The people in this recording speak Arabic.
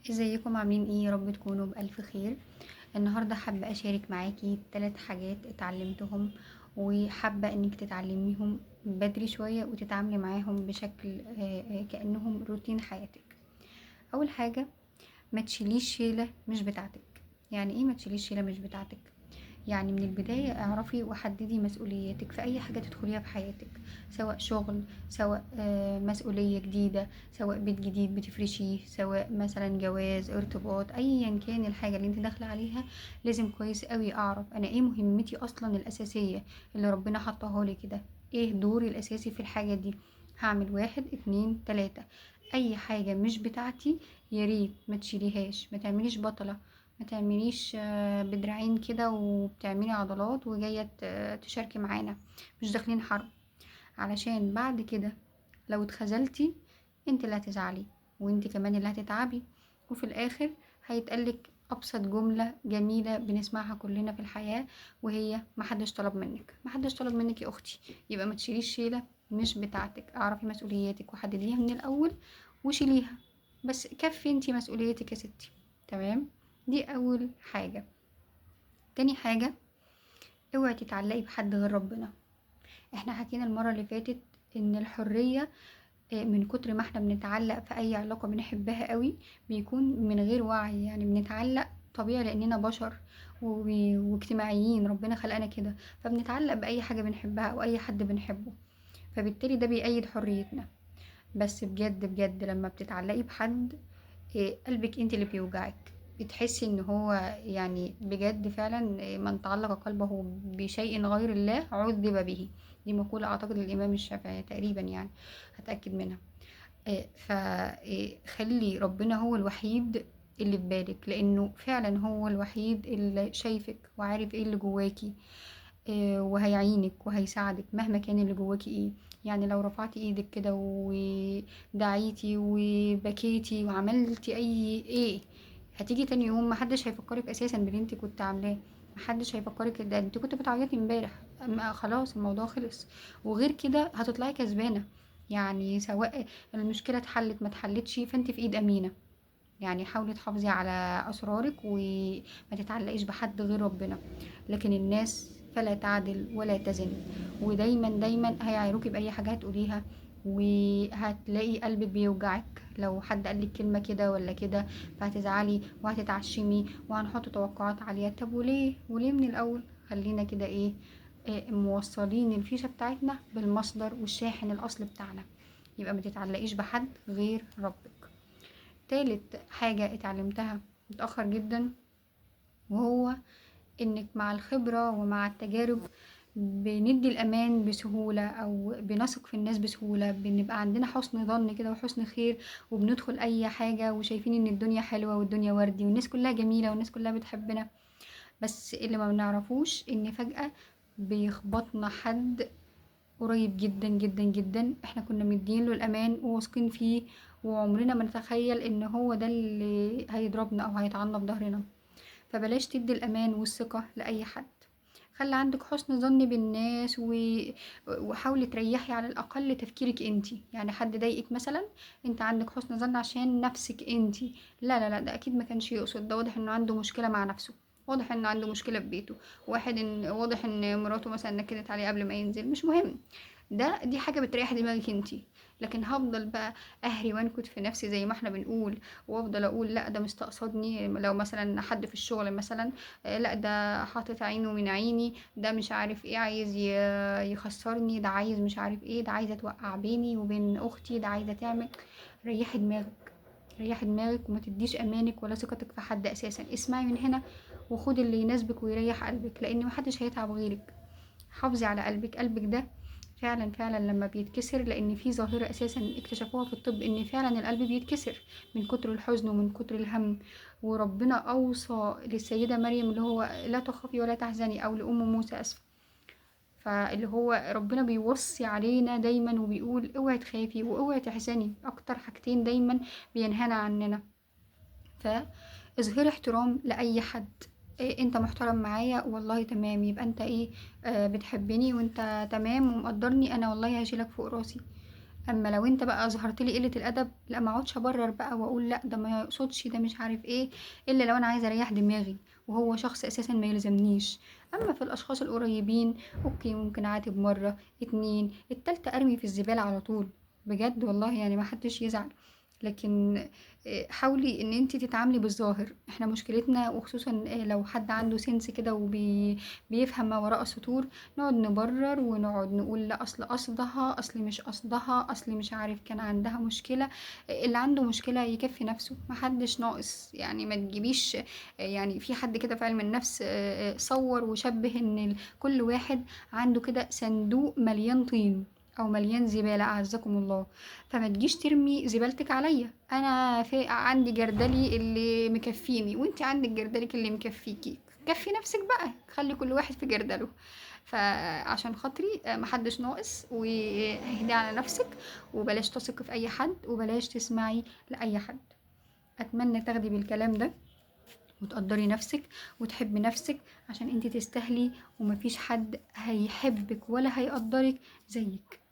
ازيكم عاملين ايه؟ يا رب تكونوا بألف خير. النهاردة حابة اشارك معاكي 3 حاجات اتعلمتهم، وحابة انك تتعلميهم بدري شوية وتتعاملي معاهم بشكل كأنهم روتين حياتك. اول حاجة، ما تشيليش شيلة مش بتاعتك. يعني ايه ما تشيليش شيلة مش بتاعتك؟ يعني من البداية اعرفي وحددي مسؤولياتك في أي حاجة تدخليها في حياتك، سواء شغل، سواء مسؤولية جديدة، سواء بيت جديد بتفرشيه، سواء مثلا جواز، ارتباط، أيا كان الحاجة اللي انت داخلة عليها. لازم كويس قوي أعرف أنا ايه مهمتي أصلا الأساسية اللي ربنا حطها لي كده، ايه دوري الأساسي في الحاجة دي. هعمل 1 2 3. أي حاجة مش بتاعتي ياريت ما تشيليهاش، ما تعمليش بطلة، ما تعمليش بدراعين كده وبتعملي عضلات وجاية تشاركي معانا. مش داخلين حرب، علشان بعد كده لو اتخذلتي انت اللي هتزعلي، وانت كمان اللي هتتعبي. وفي الاخر هيتقالك ابسط جملة جميلة بنسمعها كلنا في الحياة، وهي محدش طلب منك. محدش طلب منك يا اختي، يبقى ما تشيليش شيلة مش بتاعتك. اعرفي مسؤولياتك وحدديها من الاول وشيليها، بس كفي انتي مسؤوليتك يا ستي. تمام؟ دي اول حاجة. تاني حاجة، اوعي تتعلقي بحد غير ربنا. احنا حكينا المرة اللي فاتت ان الحرية من كتر ما احنا بنتعلق في اي علاقة بنحبها قوي بيكون من غير وعي، يعني بنتعلق طبيعي لاننا بشر واجتماعيين، ربنا خلقنا كده، فبنتعلق باي حاجة بنحبها او اي حد بنحبه، فبالتالي ده بيأيد حريتنا. بس بجد بجد لما بتتعلقي بحد، قلبك انت اللي بيوجعك، بتحسي ان هو يعني بجد فعلا من تعلق قلبه بشيء غير الله عذب به. دي مقولة اعتقد الامام الشافعي تقريبا يعني، هتأكد منها. فخلي ربنا هو الوحيد اللي في بالك، لانه فعلا هو الوحيد اللي شايفك وعارف ايه اللي جواكي، وهيعينك وهيساعدك مهما كان اللي جواكي ايه. يعني لو رفعتي ايدك كده ودعيتي وبكيتي وعملتي اي ايه، هتيجي تاني يوم محدش هيفكرك اساسا باللي انت كنت عاملاه. محدش هيفكرك ده انت كنت بتعيطي امبارح، خلاص الموضوع خلص. وغير كده هتطلعي كسبانه، يعني سواء المشكله اتحلت ما اتحلتش فانت في ايد امينه. يعني حاولي تحافظي على أسرارك وما تتعلقيش بحد غير ربنا. لكن الناس فلا تعدل ولا تزن، ودايما دايما هيعايروكي بأي حاجة هتقوليها، وهتلاقي قلبك بيوجعك لو حد قالك كلمة كده ولا كده، فهتزعلي وهتتعشمي وهنحط توقعات عالية. طب وليه من الأول؟ خلينا كده ايه، موصلين الفيشة بتاعتنا بالمصدر والشاحن الأصل بتاعنا. يبقى ما تتعلقيش بحد غير ربك. تالت حاجة اتعلمتها متأخر جدا، وهو انك مع الخبرة ومع التجارب بندي الأمان بسهولة، أو بنثق في الناس بسهولة، بنبقى عندنا حسن ظن كده وحسن خير، وبندخل أي حاجة وشايفين إن الدنيا حلوة والدنيا وردي والناس كلها جميلة والناس كلها بتحبنا. بس اللي ما بنعرفوش إن فجأة بيخبطنا حد قريب جدا جدا جدا احنا كنا مدين له الامان وواثقين فيه، وعمرنا ما نتخيل ان هو ده اللي هيضربنا او هيطعننا في ظهرنا. فبلاش تدي الامان والثقة لاي حد. خلي عندك حسن ظن بالناس وحاولي تريحي على الاقل تفكيرك انتي. يعني حد ضايقك مثلا، انت عندك حسن ظن عشان نفسك انتي. لا لا لا، ده اكيد ما كانش يقصد، ده واضح انه عنده مشكلة مع نفسه، واضح انه عنده مشكلة في بيته، واضح ان مراته مثلا نكدت عليه قبل ما ينزل، مش مهم. دي حاجة بتريح دماغك انتي. لكن هفضل بقى اهري وانكد في نفسي زي ما احنا بنقول، وافضل اقول لا ده مستقصدني، لو مثلا حد في الشغل مثلا، لا ده حاطط عينه من عيني، ده مش عارف ايه، عايز يخسرني، ده عايز مش عارف ايه، ده عايزة توقع بيني وبين اختي، ده عايزة تعمل. ريحي دماغك، ريحي دماغك وما تديش امانك ولا ثقتك في حد اساسا. اسمعي من هنا وخدي اللي يناسبك ويريح قلبك، لان محدش هيتعب غيرك. حافظي على قلبك، قلبك ده فعلا فعلا لما بيتكسر، لان في ظاهرة اساسا اكتشفوها في الطب ان فعلا القلب بيتكسر من كتر الحزن ومن كتر الهم. وربنا اوصى للسيدة مريم اللي هو لا تخافي ولا تحزني، او لام موسى اسفة، فاللي هو ربنا بيوصي علينا دايما وبيقول اوعي تخافي واوعي تحزني، اكتر حاجتين دايما بينهانا عننا. فاظهري احترام لاي حد. إيه انت محترم معايا والله تمام، يبقى انت ايه، بتحبني وانت تمام ومقدرني، انا والله هشيلك فوق راسي. اما لو انت بقى ظهرت لي قله الادب، لا ما اقعدش ابرر بقى واقول لا ده ما يقصدش، ده مش عارف ايه، الا لو انا عايزه اريح دماغي وهو شخص اساسا ما يلزمنيش. اما في الاشخاص القريبين اوكي، ممكن اعاتب مره اتنين، التالتة ارمي في الزباله على طول. بجد والله يعني ما حدش يزعل. لكن حاولي ان انت تتعاملي بالظاهر. احنا مشكلتنا وخصوصا لو حد عنده سنس كده وبيفهم ما وراء السطور، نقعد نبرر ونقعد نقول لا اصل قصدها، اصل مش قصدها، اصل مش عارف كان عندها مشكلة. اللي عنده مشكلة يكفي نفسه، محدش ناقص. يعني ما تجيبيش يعني في حد كده في علم النفس صور وشبه ان كل واحد عنده كده صندوق مليان طين او مليان زبالة اعزكم الله. فما تجيش ترمي زبالتك عليا، انا في عندي جردلي اللي مكفيني وانت عندك جردلك اللي مكفيكي، كفي نفسك بقى، خلي كل واحد في جردله. فعشان خاطري محدش ناقص، واهدي على نفسك، وبلاش تثقي في اي حد، وبلاش تسمعي لاي حد. اتمنى تاخدي بالكلام ده وتقدري نفسك وتحبي نفسك، عشان انت تستاهلي، ومفيش حد هيحبك ولا هيقدرك زيك.